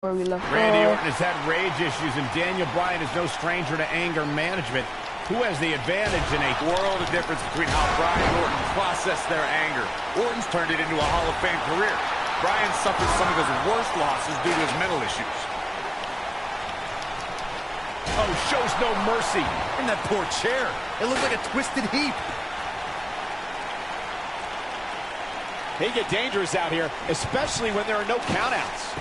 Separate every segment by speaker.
Speaker 1: Where we left
Speaker 2: Randy
Speaker 1: off.
Speaker 2: Orton has had rage issues, and Daniel Bryan is no stranger to anger management. Who has the advantage in a
Speaker 3: world of difference between how Bryan and Orton process their anger? Orton's turned it into a Hall of Fame career. Bryan suffered some of his worst losses due to his mental issues.
Speaker 2: Oh, shows no mercy.
Speaker 3: In that poor chair. It looks like a twisted heap.
Speaker 2: They get dangerous out here, especially when there are no countouts.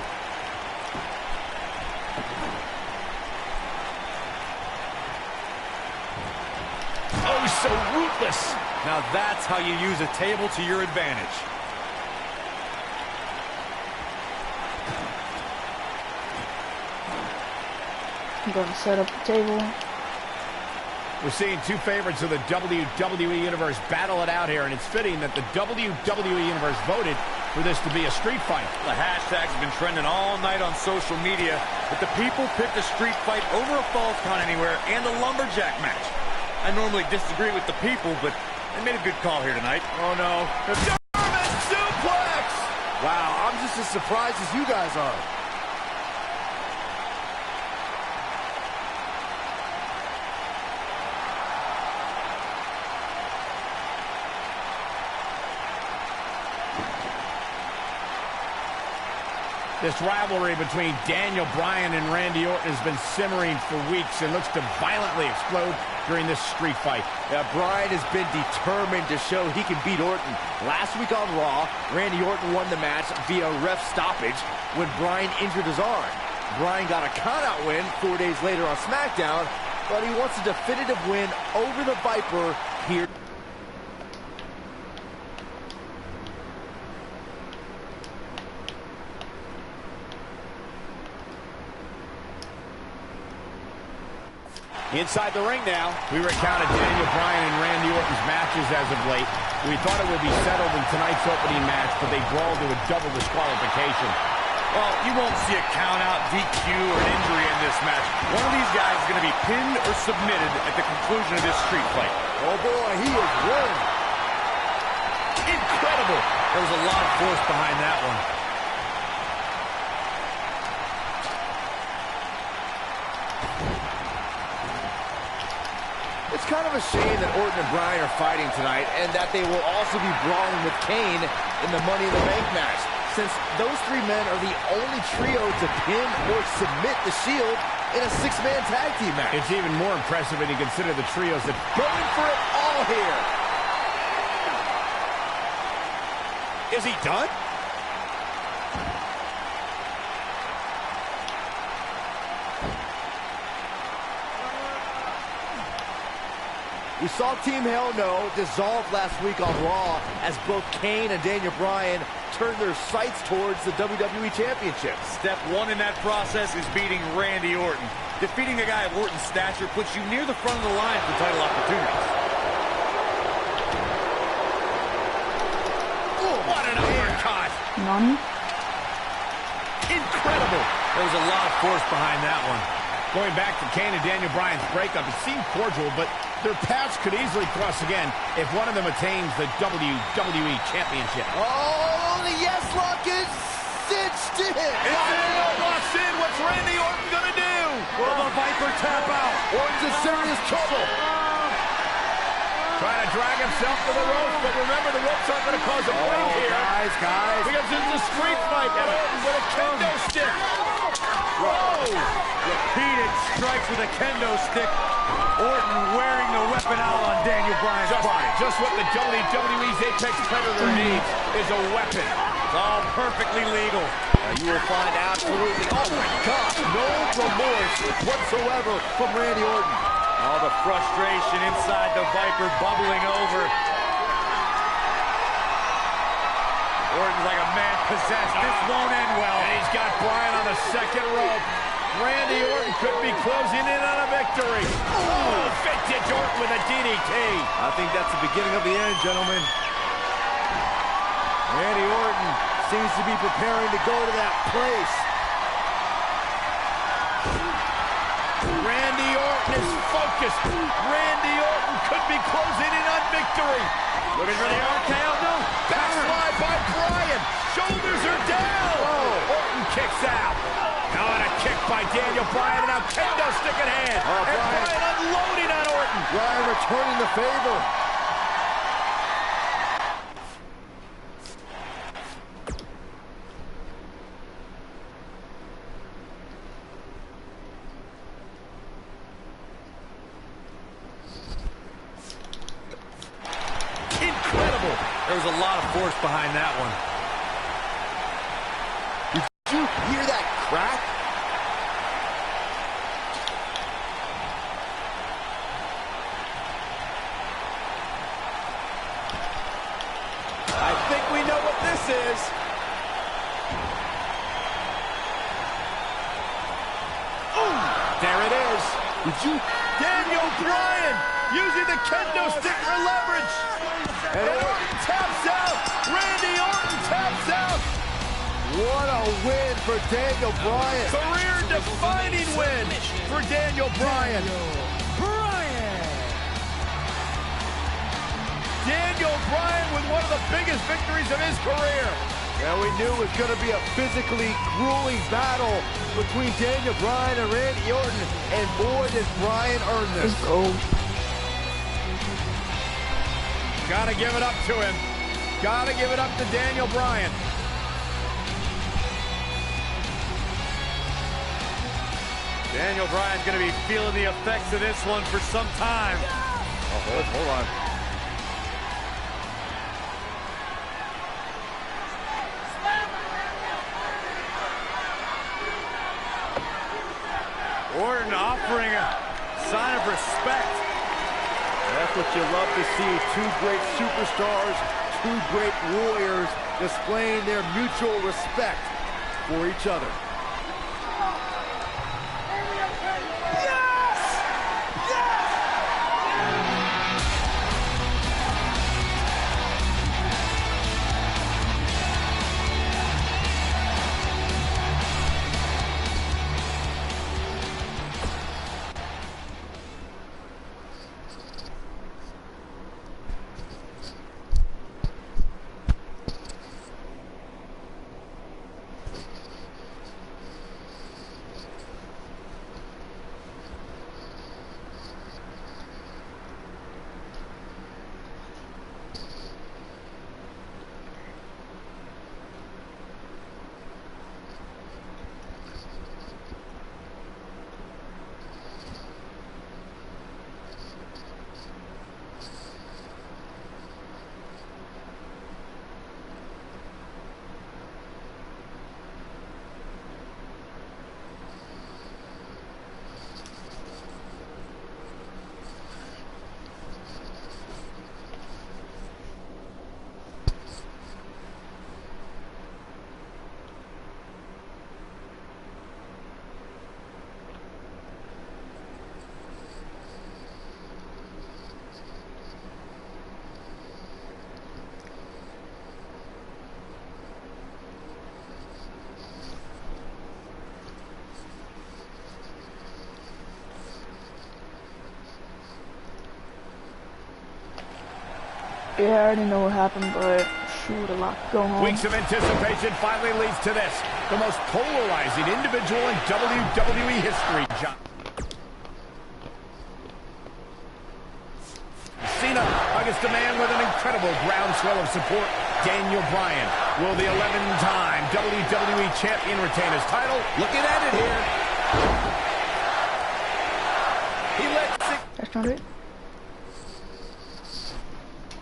Speaker 2: Oh, so ruthless.
Speaker 3: Now that's how you use a table to your advantage.
Speaker 1: I'm going to set up the table.
Speaker 2: We're seeing two favorites of the WWE Universe battle it out here, and it's fitting that the WWE Universe voted for this to be a street fight.
Speaker 3: The hashtags have been trending all night on social media, but the people picked a street fight over a Falls Count Anywhere and a lumberjack match. I normally disagree with the people, but they made a good call here tonight.
Speaker 2: Oh, no. The German suplex!
Speaker 3: Wow, I'm just as surprised as you guys are.
Speaker 2: This rivalry between Daniel Bryan and Randy Orton has been simmering for weeks and looks to violently explode during this street fight.
Speaker 4: Yeah, Bryan has been determined to show he can beat Orton. Last week on Raw, Randy Orton won the match via ref stoppage when Bryan injured his arm. Bryan got a countout win 4 days later on SmackDown, but he wants a definitive win over the Viper here.
Speaker 2: Inside the ring now. We recounted Daniel Bryan and Randy Orton's matches as of late. We thought it would be settled in tonight's opening match, but they brawled to a double disqualification.
Speaker 3: Well, you won't see a count-out, DQ, or an injury in this match. One of these guys is going to be pinned or submitted at the conclusion of this street fight.
Speaker 4: Oh boy, he is rolling.
Speaker 3: Incredible. There was a lot of force behind that one.
Speaker 4: It's kind of a shame that Orton and Bryan are fighting tonight and that they will also be brawling with Kane in the Money in the Bank match, since those three men are the only trio to pin or submit the Shield in a six-man tag team match.
Speaker 2: It's even more impressive when you consider the trios that
Speaker 4: Going for it all here.
Speaker 2: Is he done?
Speaker 4: We saw Team Hell No dissolve last week on Raw as both Kane and Daniel Bryan turned their sights towards the WWE Championship.
Speaker 3: Step one in that process is beating Randy Orton. Defeating a guy of Orton's stature puts you near the front of the line for title opportunities.
Speaker 2: Oh, what an uppercut!
Speaker 1: None.
Speaker 2: Incredible!
Speaker 3: There was a lot of force behind that one.
Speaker 2: Going back to Kane and Daniel Bryan's breakup, it seemed cordial, but their paths could easily cross again if one of them attains the WWE Championship.
Speaker 4: Oh, the yes lock is cinched in.
Speaker 2: Daniel walks in. What's Randy Orton gonna do?
Speaker 3: Will the Viper tap out?
Speaker 4: Orton's in serious trouble.
Speaker 2: Trying to drag himself to the ropes, but remember the ropes aren't gonna cause a break here.
Speaker 4: Guys.
Speaker 2: Because it's a street fight and Orton with a kendo stick. Whoa!
Speaker 3: Repeated strikes with a kendo stick. Orton wearing the weapon out on Daniel Bryan's body.
Speaker 2: Just what the WWE's Apex Predator needs is a weapon.
Speaker 3: It's all perfectly legal.
Speaker 4: You will find absolutely, oh my God, no remorse whatsoever from Randy Orton.
Speaker 3: All the frustration inside the Viper bubbling over. Orton's like a man possessed. This won't end well.
Speaker 2: And he's got Bryan on the second rope. Randy Orton could be closing in on a victory. Oh, vintage Orton with a DDT.
Speaker 4: I think that's the beginning of the end, gentlemen. Randy Orton seems to be preparing to go to that place.
Speaker 2: Randy Orton is focused. Randy Orton could be closing in on victory.
Speaker 3: Looking for the RKO, no.
Speaker 2: Backslide by Bryan. Shoulders are down.
Speaker 4: Oh.
Speaker 2: Orton kicks out. by Daniel Bryan, and now kendo stick in hand.
Speaker 4: Oh,
Speaker 2: and
Speaker 4: Bryan.
Speaker 2: Bryan unloading on Orton.
Speaker 4: Bryan returning the favor.
Speaker 3: Incredible. There was a lot of force behind that one.
Speaker 4: Did you hear that crack?
Speaker 2: I think we know what this is. Ooh, there it is.
Speaker 4: Did you?
Speaker 2: Daniel Bryan using the kendo stick for leverage. And Orton taps out. Randy Orton taps out.
Speaker 4: What a win for Daniel Bryan.
Speaker 2: Career-defining win for Daniel Bryan. Daniel Bryan with one of the biggest victories of his career.
Speaker 4: And we knew it was going to be a physically grueling battle between Daniel Bryan and Randy Orton. And boy, did Bryan earn this.
Speaker 1: Let's go.
Speaker 2: Gotta give it up to him. Gotta give it up to Daniel Bryan.
Speaker 3: Daniel Bryan's going to be feeling the effects of this one for some time.
Speaker 4: Oh, hold on.
Speaker 3: Orton offering a sign of respect.
Speaker 4: That's what you love to see. Two great superstars, two great warriors displaying their mutual respect for each other.
Speaker 1: Yeah, I already know what happened, but shoot, a lot to go home.
Speaker 2: Weeks of anticipation finally leads to this. The most polarizing individual in WWE history, John. Cena against a man with an incredible groundswell of support, Daniel Bryan. Will the 11-time WWE Champion retain his title? Looking at it here. He lets it.
Speaker 1: That's not it.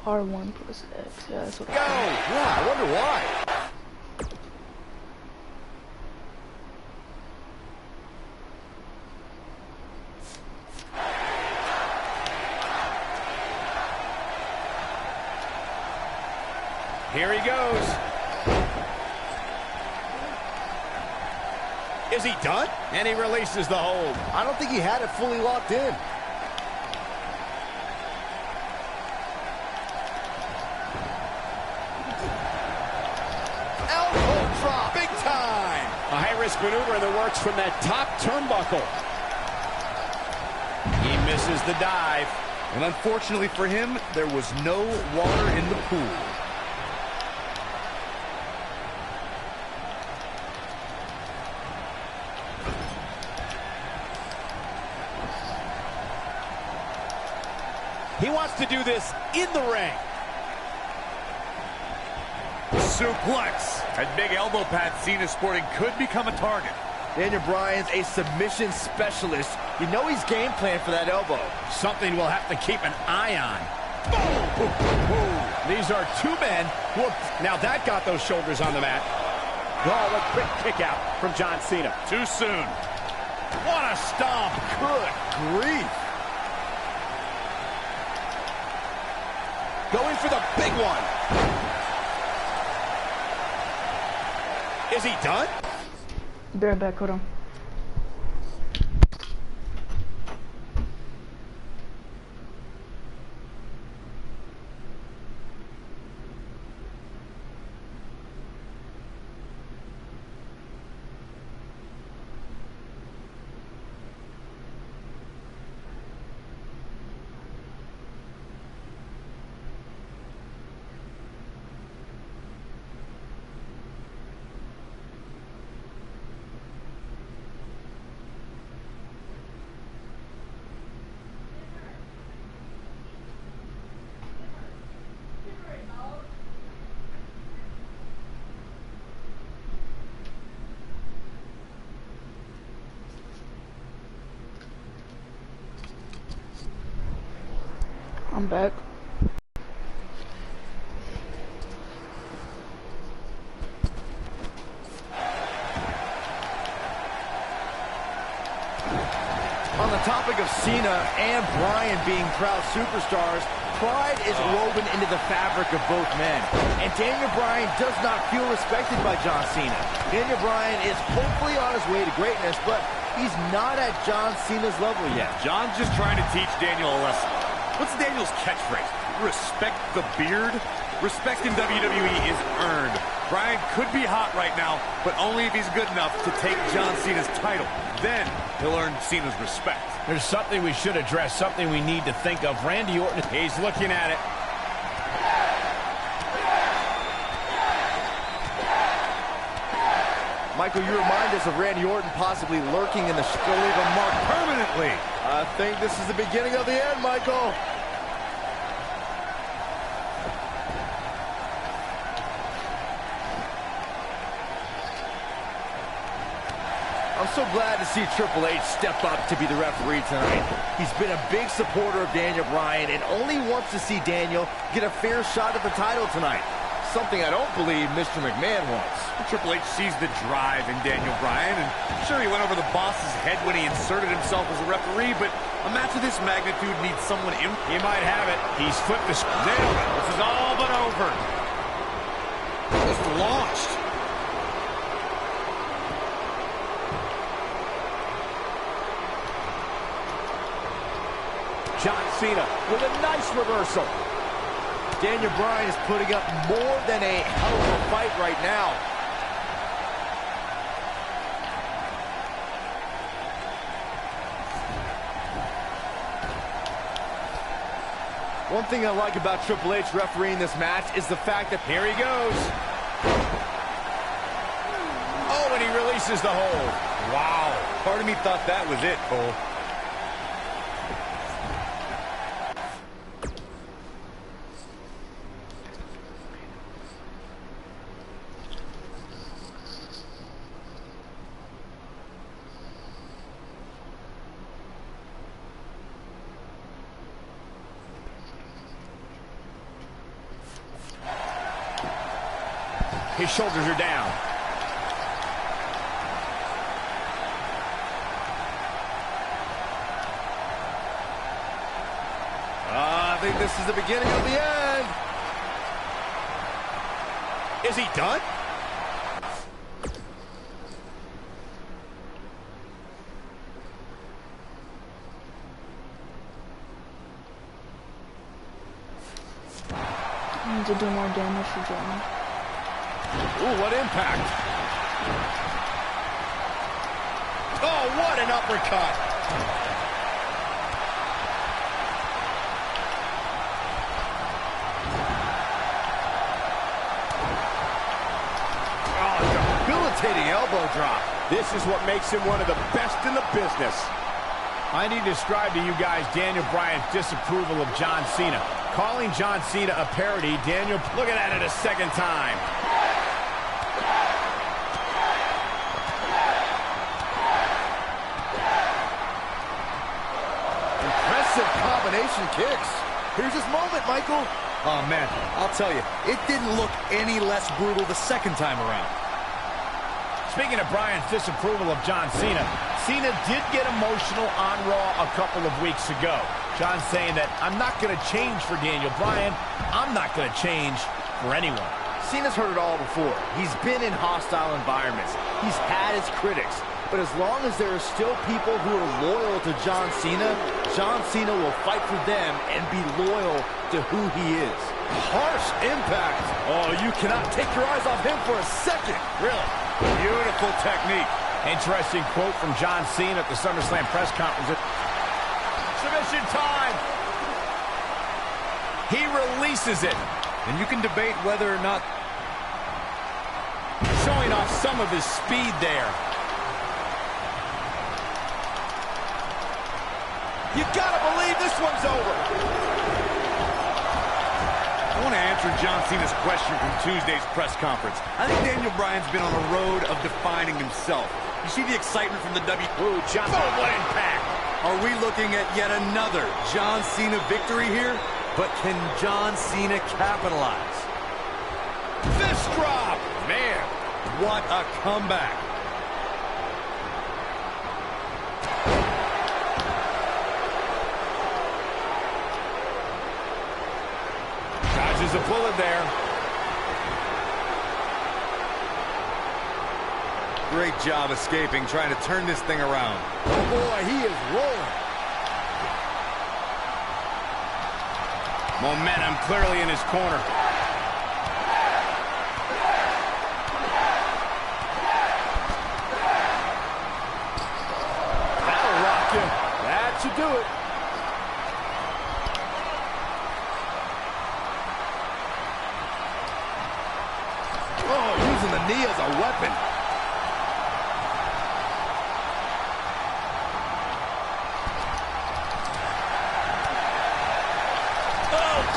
Speaker 1: R1 plus X. Yeah, that's what
Speaker 2: Go!
Speaker 4: Yeah, I wonder why.
Speaker 2: Here he goes. Is he done? And he releases the hold.
Speaker 4: I don't think he had it fully locked in. Elbow drop.
Speaker 2: Big time. A high-risk maneuver in the works from that top turnbuckle. He misses the dive.
Speaker 3: And unfortunately for him, there was no water in the pool.
Speaker 2: He wants to do this in the ring.
Speaker 3: Suplex. That big elbow pad Cena sporting could become a target.
Speaker 4: Daniel Bryan's a submission specialist. You know he's game plan for that elbow.
Speaker 2: Something we'll have to keep an eye on. These are two men who have... Now that got those shoulders on the mat. Oh, a quick kick out from John Cena.
Speaker 3: Too soon.
Speaker 2: What a stomp.
Speaker 4: Good grief.
Speaker 2: Going for the big one. Is he done?
Speaker 1: Be right back, hold on. I'm back.
Speaker 4: On the topic of Cena and Bryan being proud superstars, pride is woven into the fabric of both men. And Daniel Bryan does not feel respected by John Cena. Daniel Bryan is hopefully on his way to greatness, but he's not at John Cena's level yet.
Speaker 3: John's just trying to teach Daniel a lesson. What's Daniel's catchphrase? Respect the beard? Respect in WWE is earned. Bryan could be hot right now, but only if he's good enough to take John Cena's title. Then he'll earn Cena's respect.
Speaker 2: There's something we should address, something we need to think of. Randy Orton, he's looking at it.
Speaker 4: Michael, you remind us of Randy Orton possibly lurking in the
Speaker 3: He'll leave a mark permanently.
Speaker 4: I think this is the beginning of the end, Michael. I'm so glad to see Triple H step up to be the referee tonight. He's been a big supporter of Daniel Bryan and only wants to see Daniel get a fair shot at the title tonight. Something I don't believe Mr. McMahon wants.
Speaker 3: Triple H sees the drive in Daniel Bryan, and sure, he went over the boss's head when he inserted himself as a referee, but a match of this magnitude needs someone in.
Speaker 2: He might have it. He's flipped the script.
Speaker 3: This is all but over. Just launched.
Speaker 2: John Cena with a nice reversal.
Speaker 4: Daniel Bryan is putting up more than a hell of a fight right now. One thing I like about Triple H refereeing this match is the fact that
Speaker 2: here he goes. Oh, and he releases the hold.
Speaker 3: Wow. Part of me thought that was it, Cole.
Speaker 2: His shoulders are down.
Speaker 4: I think this is the beginning of the end.
Speaker 2: Is he done?
Speaker 1: I need to do more damage for John.
Speaker 2: Ooh, what impact. Oh, what an uppercut.
Speaker 4: Oh, debilitating elbow drop.
Speaker 2: This is what makes him one of the best in the business. I need to describe to you guys Daniel Bryan's disapproval of John Cena. Calling John Cena a parody, Daniel looking at it a second time.
Speaker 4: Impressive combination kicks. Here's his moment, Michael.
Speaker 3: Oh, man, I'll tell you, it didn't look any less brutal the second time around.
Speaker 2: Speaking of Bryan's disapproval of John Cena, Cena did get emotional on Raw a couple of weeks ago. John saying that, I'm not going to change for Daniel Bryan. I'm not going to change for anyone.
Speaker 4: Cena's heard it all before. He's been in hostile environments. He's had his critics. But as long as there are still people who are loyal to John Cena will fight for them and be loyal to who he is.
Speaker 3: Harsh impact. Oh, you cannot take your eyes off him for a second. Really? Beautiful technique.
Speaker 2: Interesting quote from John Cena at the SummerSlam press conference. Submission time. He releases it.
Speaker 3: And you can debate whether or not showing off some of his speed there.
Speaker 4: You gotta believe this one's over.
Speaker 3: I want to answer John Cena's question from Tuesday's press conference. I think Daniel Bryan's been on the road of defining himself. You see the excitement from the
Speaker 2: Ooh, John Cena, what impact.
Speaker 3: Are we looking at yet another John Cena victory here? But can John Cena capitalize?
Speaker 2: Fist drop.
Speaker 3: Man, what a comeback.
Speaker 2: Dodges a bullet there.
Speaker 3: Great job escaping, trying to turn this thing around.
Speaker 4: Oh boy, he is rolling.
Speaker 2: Momentum clearly in his corner.
Speaker 4: That'll rock him. That should do it. Oh, using the knee as a weapon.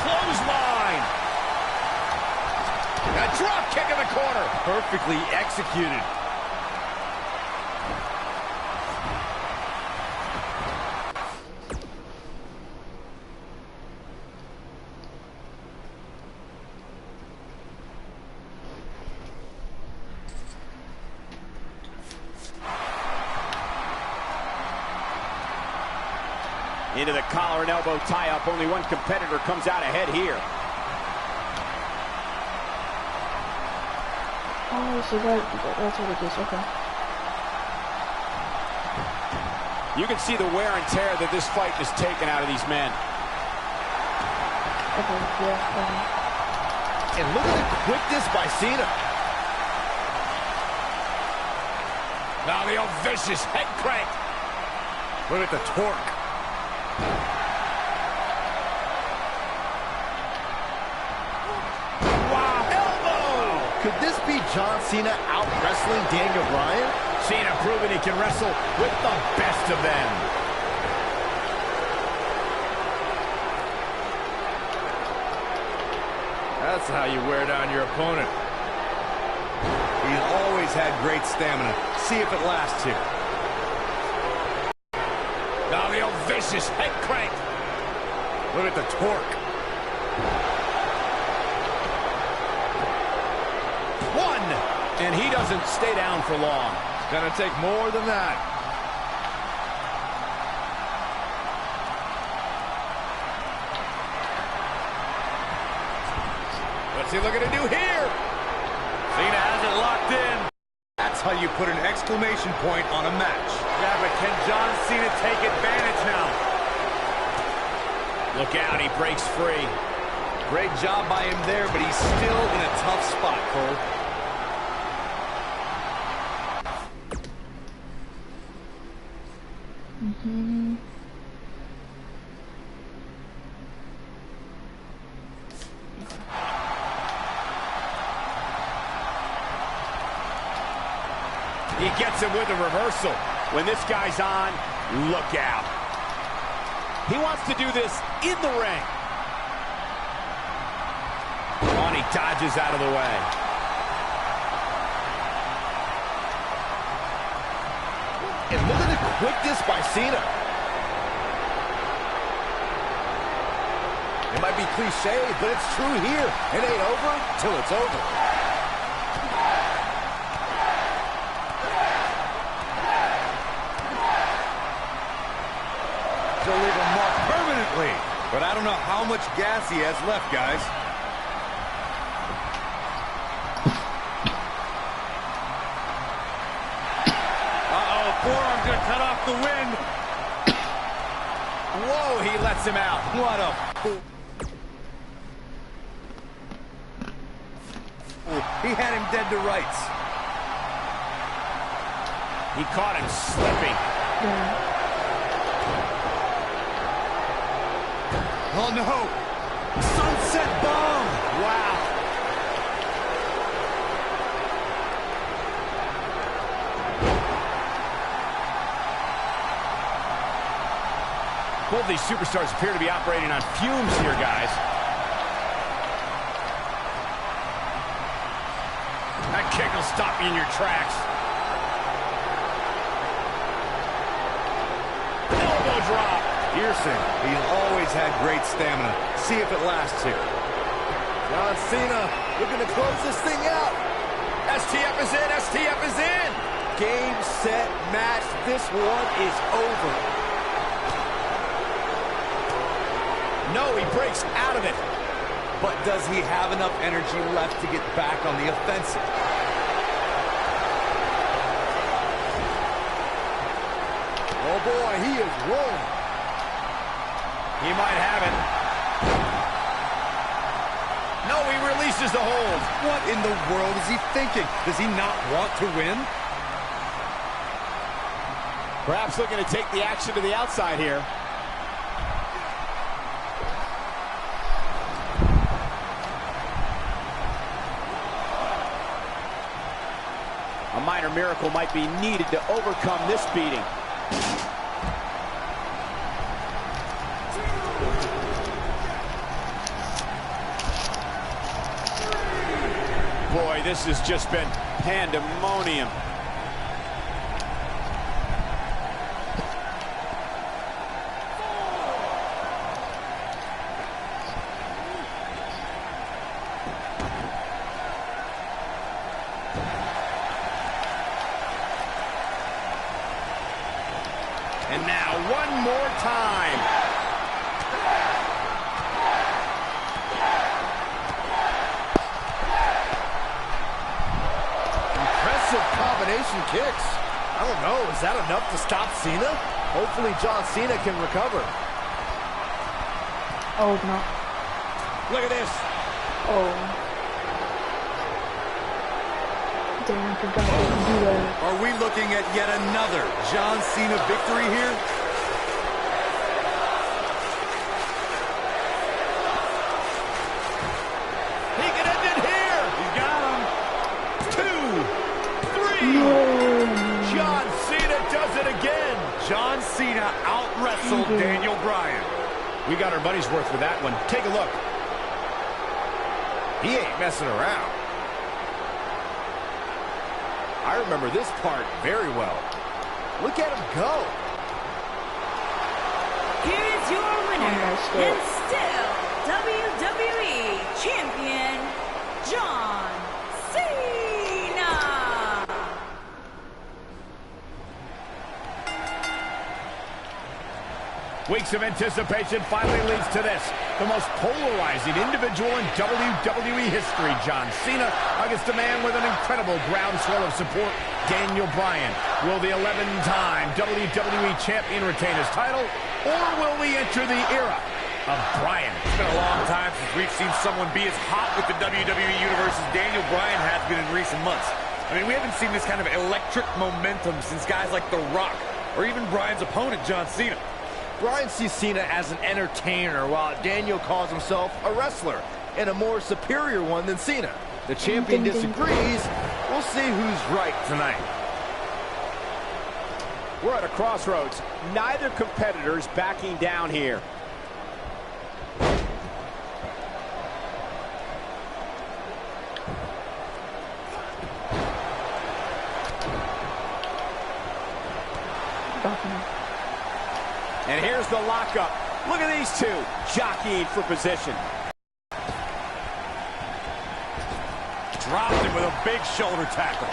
Speaker 2: Clothesline. A drop kick in the corner.
Speaker 4: Perfectly executed.
Speaker 2: Into the collar and elbow tie-up. Only one competitor comes out ahead here.
Speaker 1: Oh, so that's what it is, okay.
Speaker 2: You can see the wear and tear that this fight has taken out of these men.
Speaker 1: Okay, yeah,
Speaker 4: And look at the quickness by Cena.
Speaker 2: Now the old vicious head crank.
Speaker 3: Look at the torque.
Speaker 2: Wow, elbow!
Speaker 4: Could this be John Cena out-wrestling Daniel Bryan?
Speaker 2: Cena proving he can wrestle with the best of them.
Speaker 3: That's how you wear down your opponent. He's always had great stamina. See if it lasts here.
Speaker 2: Now the old vicious head crank.
Speaker 3: Look at the torque.
Speaker 2: One, and he doesn't stay down for long.
Speaker 3: It's gonna take more than that.
Speaker 2: What's he looking to do here?
Speaker 3: Cena has it locked in. That's how you put an exclamation point on a match. Yeah, but can John Cena take advantage now?
Speaker 2: Look out, he breaks free.
Speaker 3: Great job by him there, but he's still in a tough spot, Cole.
Speaker 2: He gets him with a reversal. When this guy's on, look out. He wants to do this in the ring. Oh, and he dodges out of the way.
Speaker 4: And look at the quickness by Cena. It might be cliche, but it's true here. It ain't over till it's over.
Speaker 3: He'll leave a mark permanently. But I don't know how much gas he has left, guys. Uh-oh, forearm's gonna cut off the wind.
Speaker 2: Whoa, he lets him out.
Speaker 3: What a fool. He had him dead to rights.
Speaker 2: He caught him slipping.
Speaker 1: Yeah.
Speaker 3: Oh, no. Sunset bomb.
Speaker 2: Wow. Both these superstars appear to be operating on fumes here, guys. That kick will stop you in your tracks. Elbow drop.
Speaker 3: Pearson, he's always had great stamina. See if it lasts here.
Speaker 4: John Cena looking to close this thing out.
Speaker 2: STF is in. STF is in.
Speaker 4: Game, set, match. This one is over.
Speaker 2: No, he breaks out of it.
Speaker 3: But does he have enough energy left to get back on the offensive?
Speaker 4: Oh boy, he is rolling.
Speaker 2: He might have it. No, he releases the hold.
Speaker 3: What in the world is he thinking? Does he not want to win?
Speaker 2: Perhaps looking to take the action to the outside here. A minor miracle might be needed to overcome this beating. Boy, this has just been pandemonium. And now one more time.
Speaker 4: Impressive combination kicks. I don't know, is that enough to stop Cena? Hopefully John Cena can recover.
Speaker 1: Oh, no.
Speaker 2: Look at this.
Speaker 1: Oh. Damn, I forgot they can do that.
Speaker 3: Are we looking at yet another John Cena victory here?
Speaker 2: He can end it here.
Speaker 3: He's got him.
Speaker 2: 2, 3.
Speaker 1: No.
Speaker 2: John Cena does it again.
Speaker 3: John Cena out-wrestled Daniel Bryan.
Speaker 2: We got our money's worth for that one. Take a look.
Speaker 4: He ain't messing around. I remember this part very well. Look at him go.
Speaker 5: Here is your winner, and still WWE Champion, John Cena.
Speaker 2: Weeks of anticipation finally leads to this. The most polarizing individual in WWE history, John Cena, against a man with an incredible groundswell of support, Daniel Bryan. Will the 11-time WWE Champion retain his title, or will we enter the era of Bryan?
Speaker 3: It's been a long time since we've seen someone be as hot with the WWE Universe as Daniel Bryan has been in recent months. I mean, we haven't seen this kind of electric momentum since guys like The Rock, or even Bryan's opponent, John Cena.
Speaker 4: Bryan sees Cena as an entertainer, while Daniel calls himself a wrestler, and a more superior one than Cena. The champion disagrees. We'll see who's right tonight.
Speaker 6: We're at a crossroads. Neither competitor's backing down here. And here's the lockup. Look at these two jockeying for position.
Speaker 3: Dropped him with a big shoulder tackle.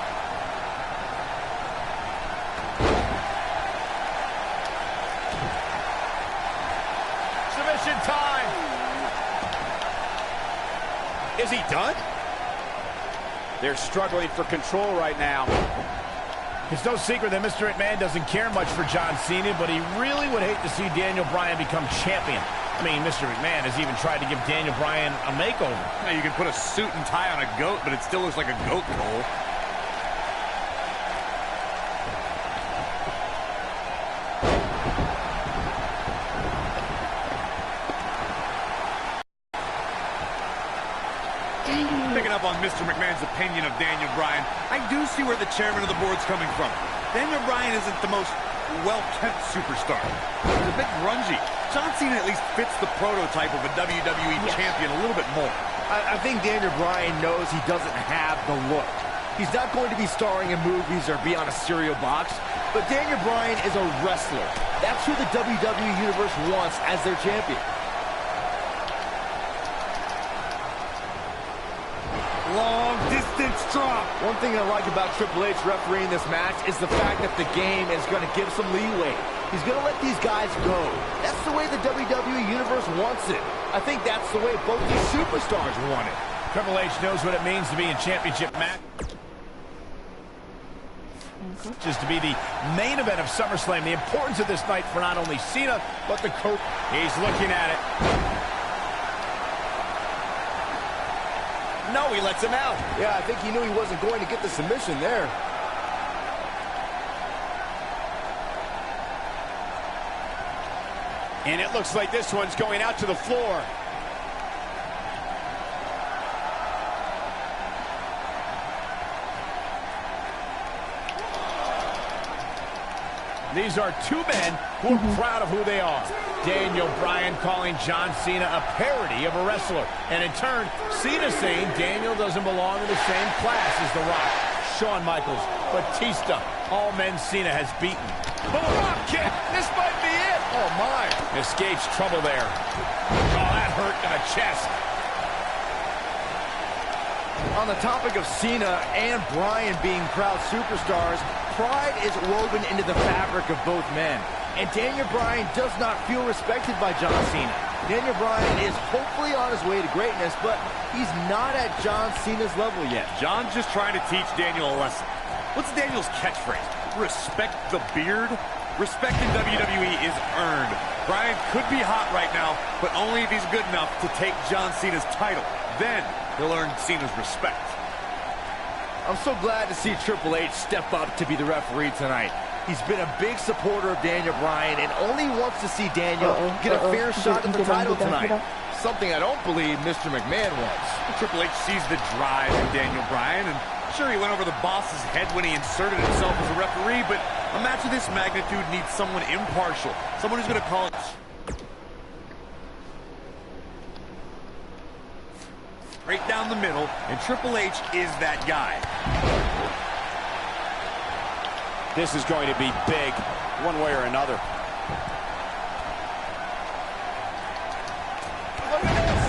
Speaker 3: Submission time.
Speaker 6: Is he done? They're struggling for control right now.
Speaker 2: It's no secret that Mr. McMahon doesn't care much for John Cena, but he really would hate to see Daniel Bryan become champion. I mean, Mr. McMahon has even tried to give Daniel Bryan a makeover.
Speaker 3: Now, you can put a suit and tie on a goat, but it still looks like a goat, Cole. Picking up on Mr. McMahon's opinion of Daniel Bryan, I do see where the chairman of the board's coming from. Daniel Bryan isn't the most well-kept superstar. He's a bit grungy. John Cena at least fits the prototype of a WWE champion a little bit more.
Speaker 4: I think Daniel Bryan knows he doesn't have the look. He's not going to be starring in movies or be on a cereal box, but Daniel Bryan is a wrestler. That's who the WWE Universe wants as their champion.
Speaker 3: Long distance drop.
Speaker 4: One thing I like about Triple H refereeing this match is the fact that the game is going to give some leeway. He's going to let these guys go. That's the way the WWE Universe wants it. I think that's the way both these superstars want it.
Speaker 2: Triple H knows what it means to be in championship match. Just to be the main event of SummerSlam. The importance of this night for not only Cena, but the coach.
Speaker 6: He's looking at it. No, he lets him out.
Speaker 4: Yeah, I think he knew he wasn't going to get the submission there.
Speaker 6: And it looks like this one's going out to the floor.
Speaker 2: These are two men who are proud of who they are. Daniel Bryan calling John Cena a parody of a wrestler. And in turn, Cena saying Daniel doesn't belong in the same class as The Rock, Shawn Michaels, Batista, all men Cena has beaten.
Speaker 6: Oh, drop kick. This might be it.
Speaker 2: Oh, my. Escapes trouble there. Oh, that hurt in the chest.
Speaker 4: On the topic of Cena and Bryan being proud superstars, pride is woven into the fabric of both men. And Daniel Bryan does not feel respected by John Cena. Daniel Bryan is hopefully on his way to greatness, but he's not at John Cena's level yet.
Speaker 3: John's just trying to teach Daniel a lesson. What's Daniel's catchphrase? Respect the beard? Respect in WWE is earned. Bryan could be hot right now, but only if he's good enough to take John Cena's title. Then he'll earn Cena's respect.
Speaker 4: I'm so glad to see Triple H step up to be the referee tonight. He's been a big supporter of Daniel Bryan and only wants to see Daniel get a fair shot at the title tonight. Something I don't believe Mr. McMahon wants.
Speaker 3: Triple H sees the drive in Daniel Bryan, and sure, he went over the boss's head when he inserted himself as a referee, but a match of this magnitude needs someone impartial, someone who's going to call it. Right down the middle, and Triple H is that guy.
Speaker 6: This is going to be big, one way or another. Look at this.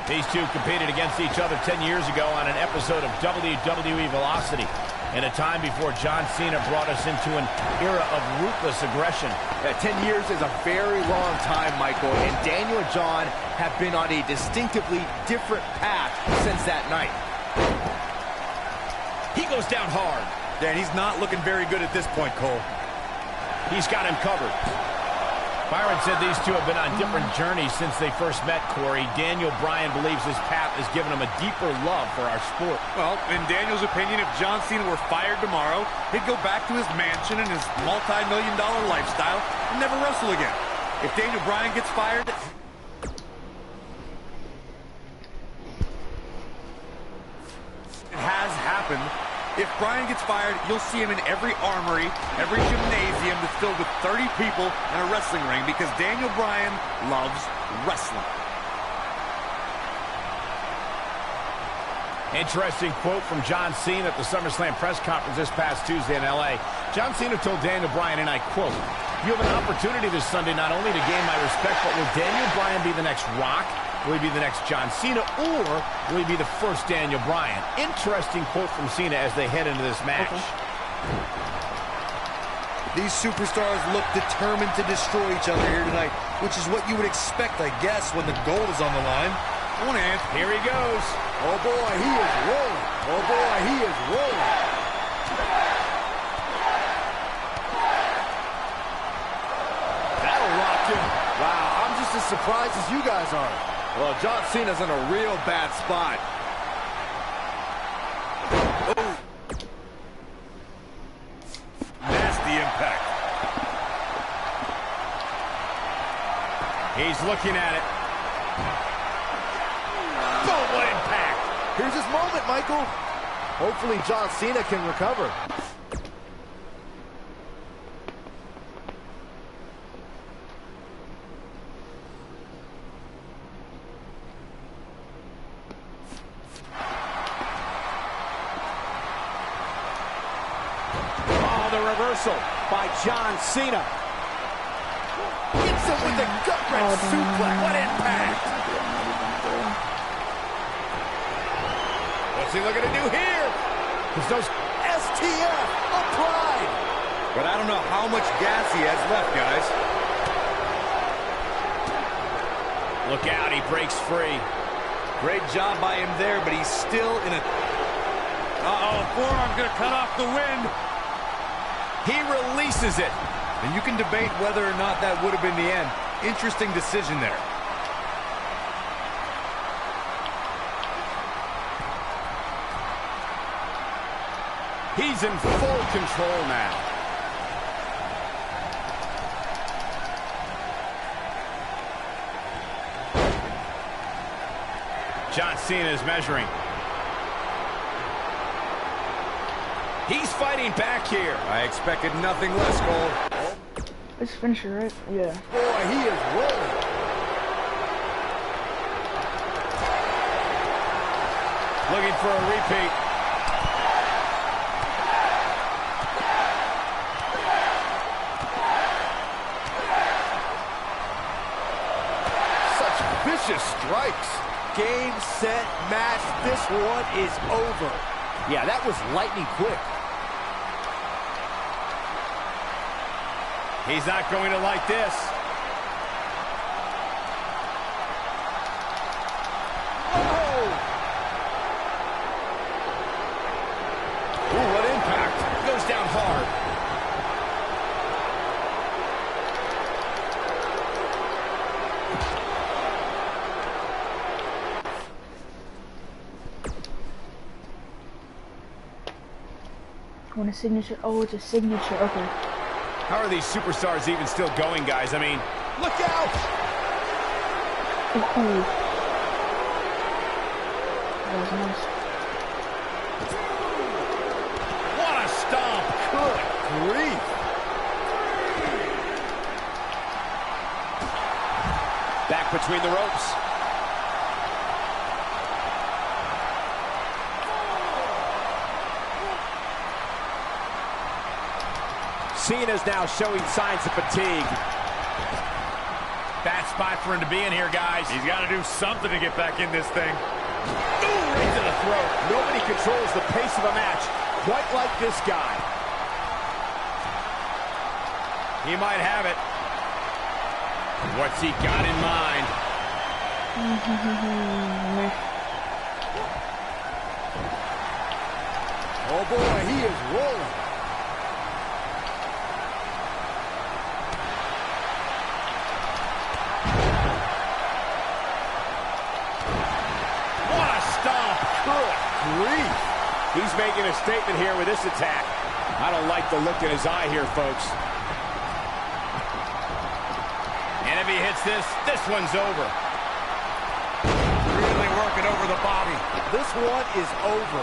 Speaker 2: These two competed against each other 10 years ago on an episode of WWE Velocity, in a time before John Cena brought us into an era of ruthless aggression.
Speaker 4: 10 years is a very long time, Michael, and Daniel and John have been on a distinctively different path since that night.
Speaker 2: He goes down hard.
Speaker 3: Dan, he's not looking very good at this point, Cole.
Speaker 2: He's got him covered. Byron said these two have been on different journeys since they first met, Corey. Daniel Bryan believes this path has given him a deeper love for our sport.
Speaker 3: Well, in Daniel's opinion, if John Cena were fired tomorrow, he'd go back to his mansion and his multi-million-dollar lifestyle and never wrestle again. If Daniel Bryan gets fired... happened. If Bryan gets fired, you'll see him in every armory, every gymnasium that's filled with 30 people in a wrestling ring because Daniel Bryan loves wrestling.
Speaker 2: Interesting quote from John Cena at the SummerSlam press conference this past Tuesday in L.A. John Cena told Daniel Bryan, and I quote, "You have an opportunity this Sunday not only to gain my respect, but will Daniel Bryan be the next Rock? Will he be the next John Cena? Or will he be the first Daniel Bryan?" Interesting quote from Cena as they head into this match.
Speaker 7: These superstars look determined to destroy each other here tonight, which is what you would expect, I guess, when the gold is on the line.
Speaker 3: One hand.
Speaker 2: Here he goes.
Speaker 4: Oh, boy, he is rolling. Oh, boy, he is rolling. That'll rock him. Wow, I'm just as surprised as you guys are. Well, John Cena's in a real bad spot.
Speaker 3: Oh. Nasty impact.
Speaker 2: He's looking at it. Boom, what impact.
Speaker 4: Here's his moment, Michael. Hopefully John Cena can recover.
Speaker 6: Oh, the reversal by John Cena.
Speaker 4: Hits him with the gut-wrench suplex. What impact.
Speaker 2: What's he looking to do here?
Speaker 4: There's those STF applied.
Speaker 3: But I don't know how much gas he has left, guys.
Speaker 2: Look out, he breaks free.
Speaker 3: Great job by him there, but he's still in a... Uh-oh, forearm's gonna cut off the wind.
Speaker 2: He releases it.
Speaker 3: And you can debate whether or not that would have been the end. Interesting decision there.
Speaker 2: He's in full control now. John Cena is measuring. He's fighting back here.
Speaker 3: I expected nothing less, Cole.
Speaker 1: It's finisher, right? Yeah.
Speaker 4: Boy, he is rolling.
Speaker 2: Looking for a repeat.
Speaker 4: Such vicious strikes. Game, set, match. This one is over. Yeah, that was lightning quick.
Speaker 2: He's not going to like this.
Speaker 4: Oh!
Speaker 2: Ooh, what impact. Goes down hard.
Speaker 1: I want a signature. Oh, it's a signature. Okay.
Speaker 2: How are these superstars even still going, guys? I mean, look out!
Speaker 1: Ooh. That was nice.
Speaker 2: What a stomp!
Speaker 4: Good grief.
Speaker 6: Back between the ropes. Cena's now showing signs of fatigue.
Speaker 2: Bad spot for him to be in here, guys.
Speaker 3: He's got to do something to get back in this thing.
Speaker 2: Ooh, right to the throat.
Speaker 6: Nobody controls the pace of a match quite like this guy.
Speaker 2: He might have it. What's he got in mind?
Speaker 4: Oh, boy, he is rolling.
Speaker 2: What a stomp!
Speaker 4: Good grief.
Speaker 6: He's making a statement here with this attack.
Speaker 2: I don't like the look in his eye here, folks. And if he hits this, this one's over.
Speaker 3: Really working over the body.
Speaker 4: This one is over.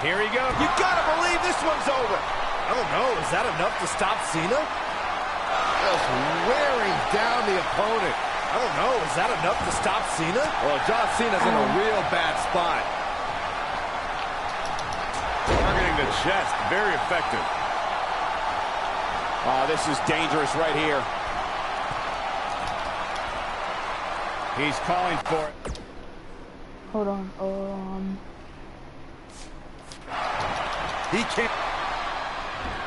Speaker 2: Here he goes.
Speaker 4: You gotta believe this one's over. I don't know, is that enough to stop Cena? Just wearing down the opponent. I don't know, is that enough to stop Cena? Well, John Cena's in a real bad spot.
Speaker 3: Targeting the chest, very effective.
Speaker 6: Oh, this is dangerous right here.
Speaker 2: He's calling for it.
Speaker 1: Hold on.
Speaker 4: He can't.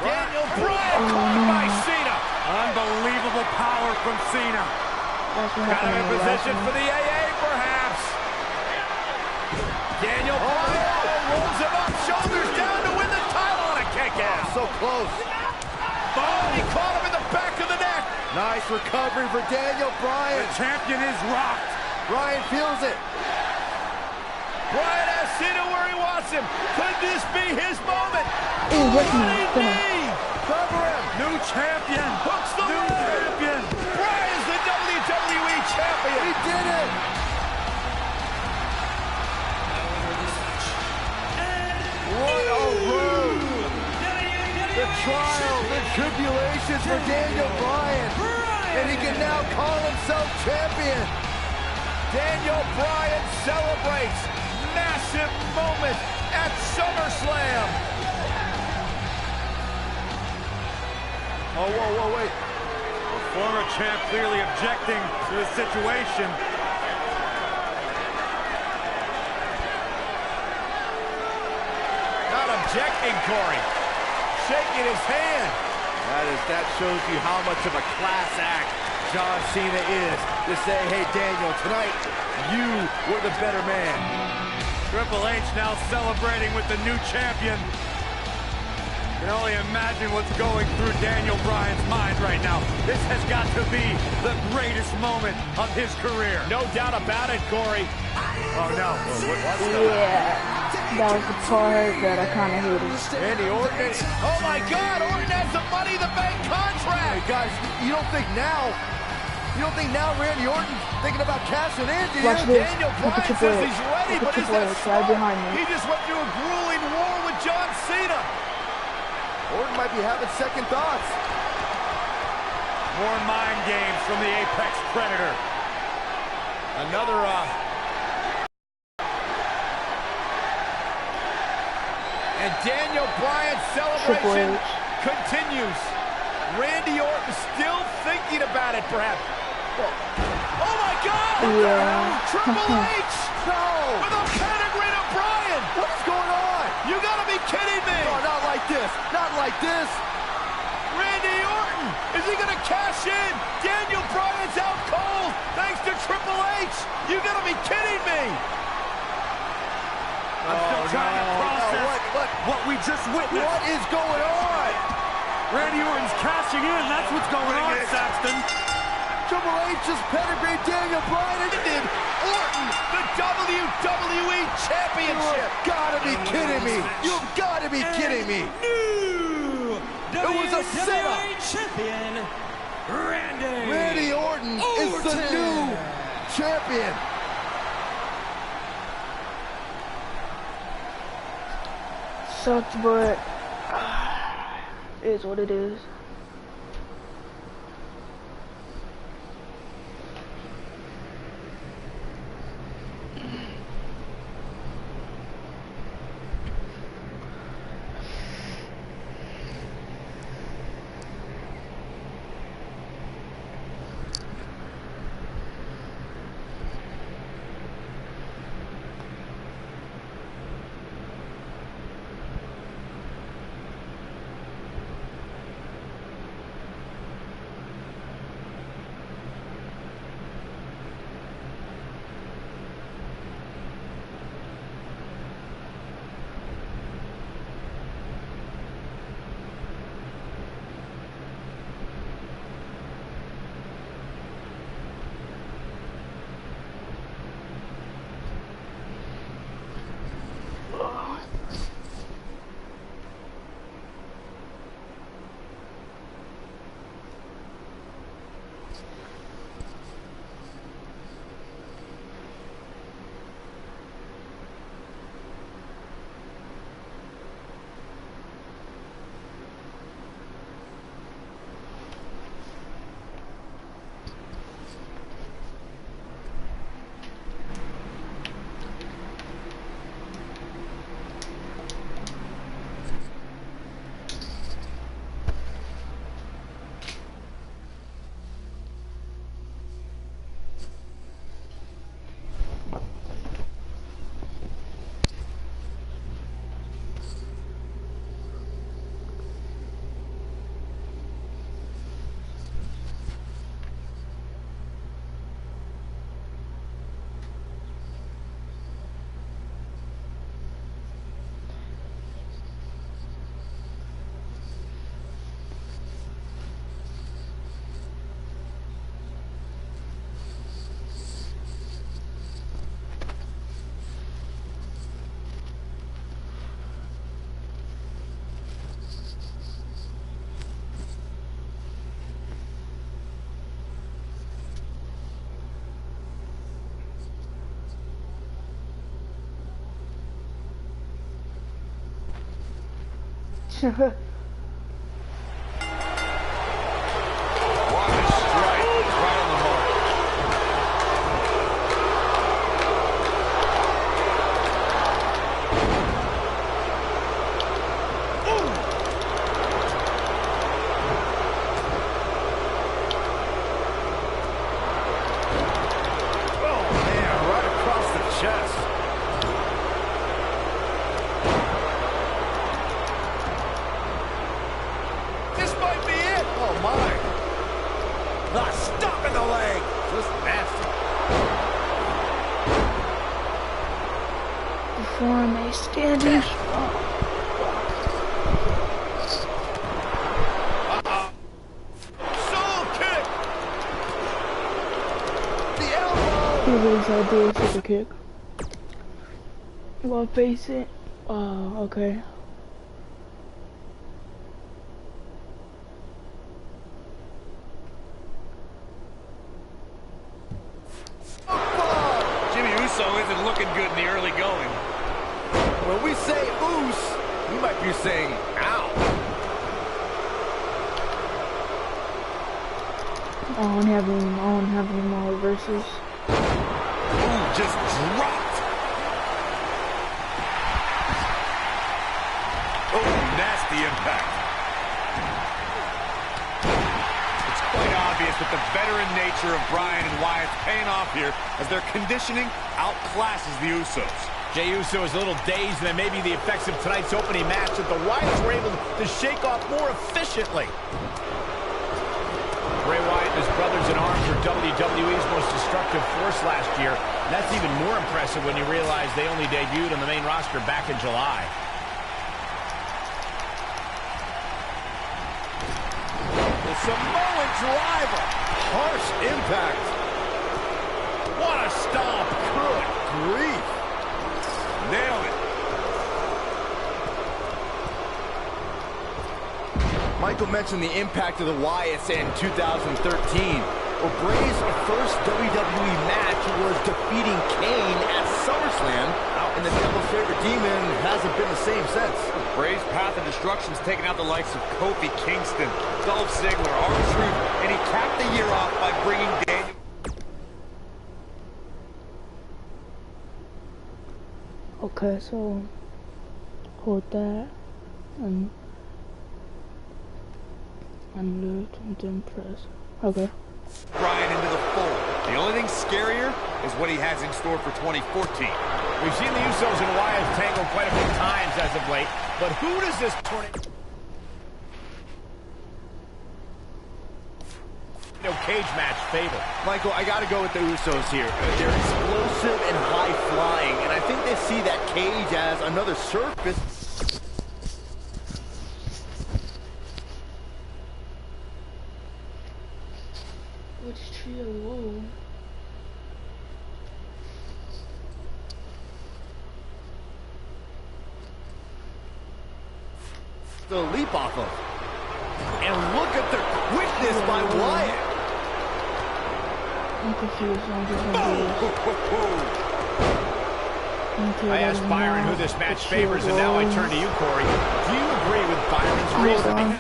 Speaker 2: Daniel Bryan caught by Cena.
Speaker 3: Unbelievable power from Cena.
Speaker 1: That's what
Speaker 2: Got him
Speaker 1: happened
Speaker 2: in
Speaker 1: in the last
Speaker 2: position
Speaker 1: one.
Speaker 2: for the AA, perhaps. Daniel Bryan rolls him up, shoulders down to win the title on a kick out.
Speaker 4: So close.
Speaker 2: Oh, he caught him in the back of the neck.
Speaker 4: Nice recovery for Daniel Bryan.
Speaker 3: The champion is rocked.
Speaker 4: Bryan feels it.
Speaker 2: Bryan has Cena where he wants him. Could this be his moment?
Speaker 1: Ooh, what
Speaker 2: Running
Speaker 1: knee?
Speaker 2: knee.
Speaker 4: Cover him.
Speaker 3: New champion.
Speaker 2: Hooks the
Speaker 3: New
Speaker 2: leg.
Speaker 3: champion.
Speaker 2: Bryan's the WWE champion.
Speaker 4: He did it. What a road. The trials and tribulations for Daniel Bryan. And he can now call himself champion.
Speaker 2: Daniel Bryan celebrates massive moment at SummerSlam.
Speaker 4: Oh, whoa, wait.
Speaker 3: The former champ clearly objecting to the situation.
Speaker 2: Not objecting, Corey. Shaking his hand.
Speaker 4: That shows you how much of a class act John Cena is to say, hey, Daniel, tonight you were the better man.
Speaker 3: Triple H now celebrating with the new champion. You can only imagine what's going through Daniel Bryan's mind right now. This has got to be the greatest moment of his career.
Speaker 2: No doubt about it, Corey.
Speaker 3: Oh, no.
Speaker 1: Yeah. That was the part that I kind of hated.
Speaker 4: Randy Orton.
Speaker 2: Oh, my God. Orton has the Money in the Bank contract.
Speaker 4: Hey, guys, you don't think now Randy Orton thinking about cashing in, do you?
Speaker 1: Watch this.
Speaker 2: Daniel
Speaker 1: Look
Speaker 2: Bryan
Speaker 1: at Triple
Speaker 2: says
Speaker 1: H.
Speaker 2: he's ready,
Speaker 1: Look
Speaker 2: but
Speaker 1: at
Speaker 2: is
Speaker 1: Triple
Speaker 2: that
Speaker 1: H right
Speaker 2: smart?
Speaker 1: behind me.
Speaker 2: He just went through a grueling war with John Cena.
Speaker 4: Orton might be having second thoughts.
Speaker 3: More mind games from the Apex Predator.
Speaker 2: Another, and Daniel Bryan's celebration continues. Randy Orton still thinking about it, perhaps. Oh, my God!
Speaker 1: Yeah.
Speaker 2: Triple H!
Speaker 4: No!
Speaker 2: With a pedigree to Bryan!
Speaker 4: What is going on?
Speaker 2: You gotta be kidding me!
Speaker 4: No, not like this. Not like this.
Speaker 2: Randy Orton! Is he gonna cash in? Daniel Bryan's out cold thanks to Triple H! You gotta be kidding me!
Speaker 3: I'm still trying to process what we just witnessed.
Speaker 4: What is going on?
Speaker 3: Randy Orton's cashing in. That's what's going on, Saxton.
Speaker 4: Triple H just pedigreed Daniel Bryan and
Speaker 2: Did Orton the WWE Championship?
Speaker 4: You've gotta be kidding me. You've gotta be kidding me.
Speaker 8: New
Speaker 4: It was a setup.
Speaker 8: WWE champion,
Speaker 4: Randy Orton is the new champion.
Speaker 1: Sucks, but it is what it is.
Speaker 3: What a strike. Right on the mark.
Speaker 2: Oh, man, right across the chest. This might be it. Oh, my. Ah, stop in the leg. Just nasty.
Speaker 1: To form a standing strong.
Speaker 2: Soul kick. The elbow.
Speaker 1: It is I do a super kick. Well, face it. Okay.
Speaker 3: Jimmy Uso isn't looking good in the early going.
Speaker 4: When we say oos, we might be saying ow.
Speaker 1: I don't have any more reverses.
Speaker 3: Ooh, just dropped. Oh, nasty impact. It's quite obvious that the veteran nature of Bryan and Wyatt's paying off here as their conditioning outclasses the Usos.
Speaker 2: Jey Uso is a little dazed, and then maybe the effects of tonight's opening match that the Wyatts were able to shake off more efficiently. Bray Wyatt and his brothers-in-arms were WWE's most destructive force last year. That's even more impressive when you realize they only debuted on the main roster back in July.
Speaker 4: The Samoan driver. Harsh impact.
Speaker 2: What a stomp!
Speaker 4: Good grief.
Speaker 3: Nailed it.
Speaker 4: Michael mentioned the impact of the Wyatts in 2013. Well, Bray's first WWE match was defeating Kane at SummerSlam, and the Devil's favorite demon hasn't been the same since.
Speaker 3: Bray's path of destruction's taken out the likes of Kofi Kingston, Dolph Ziggler, R-Truth, and he capped the year off by bringing Daniel.
Speaker 1: Okay, so hold that and lift and then press. Okay.
Speaker 3: Bryan into the fold. The only thing scarier is what he has in store for 2014.
Speaker 2: We've seen the Usos and Wyatts tangle quite a few times as of late, but who does this tournament cage match favor?
Speaker 4: Michael, I got to go with the Usos here. They're explosive and high-flying, and I think they see that cage as another surface.
Speaker 1: Which trio? Whoa.
Speaker 4: The leap off of. And look at the quickness by Wyatt.
Speaker 1: I'm confused. I'm just confused.
Speaker 2: I asked Byron who this match favors, and now I turn to you, Corey. Do you agree with Byron's reasoning?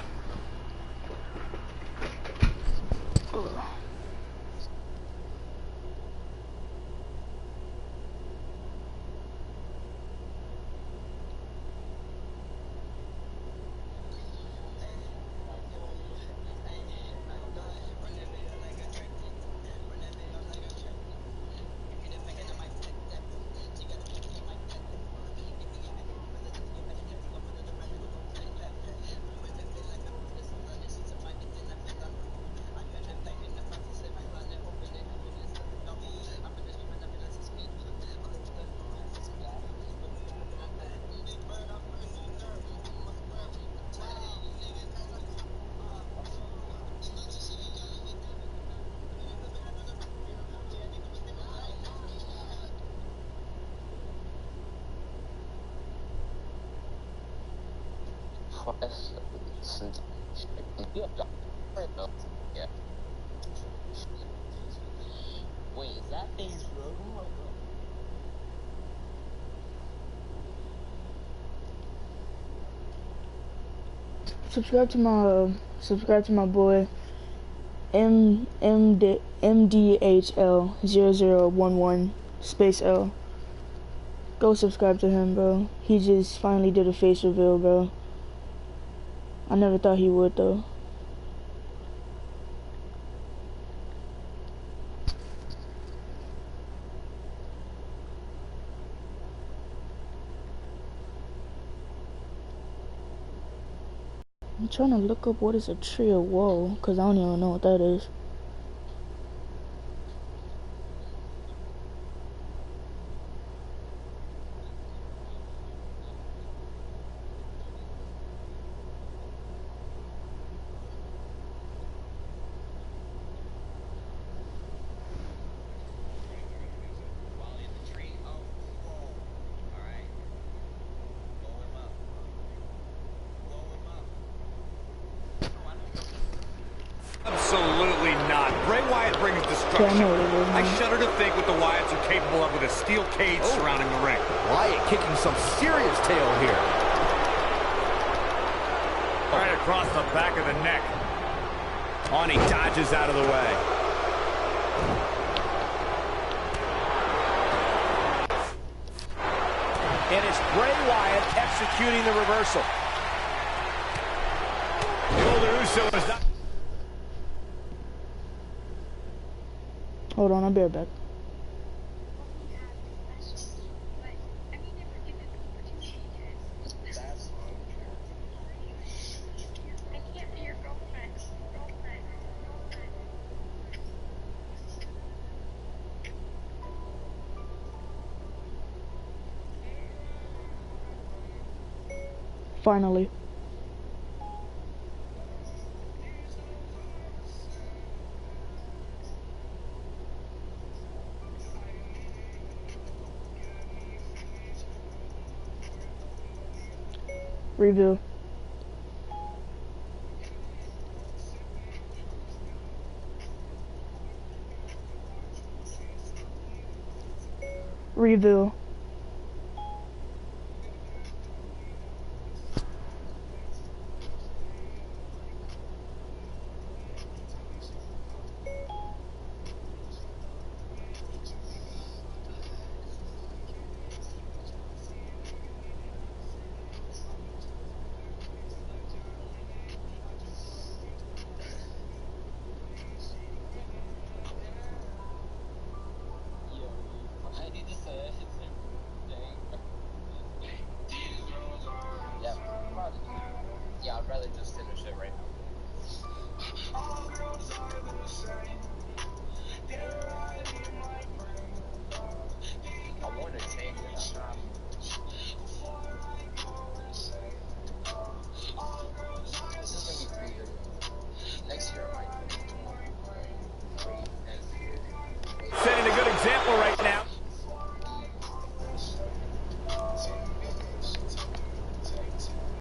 Speaker 9: Wait, is that Ace Rogan?
Speaker 1: subscribe to my boy MDHL0011 space L. Go subscribe to him, bro. He just finally did a face reveal, bro. I never thought he would, though. I'm trying to look up what is a tree of woe, because I don't even know what that is.
Speaker 3: Absolutely not. Bray Wyatt brings destruction.
Speaker 1: Okay, I know what it is,
Speaker 3: I
Speaker 1: man.
Speaker 3: shudder to think what the Wyatts are capable of with a steel cage surrounding the ring.
Speaker 4: Wyatt kicking some serious tail here.
Speaker 3: Right across the back of the neck.
Speaker 6: On, he dodges out of the way. And it's Bray Wyatt executing the reversal.
Speaker 3: The older Uso is not...
Speaker 1: Hold on, I'll be right back. Finally. Review. Review.
Speaker 9: I need to say it. Yeah, probably. Yeah, I'd rather just finish it right now.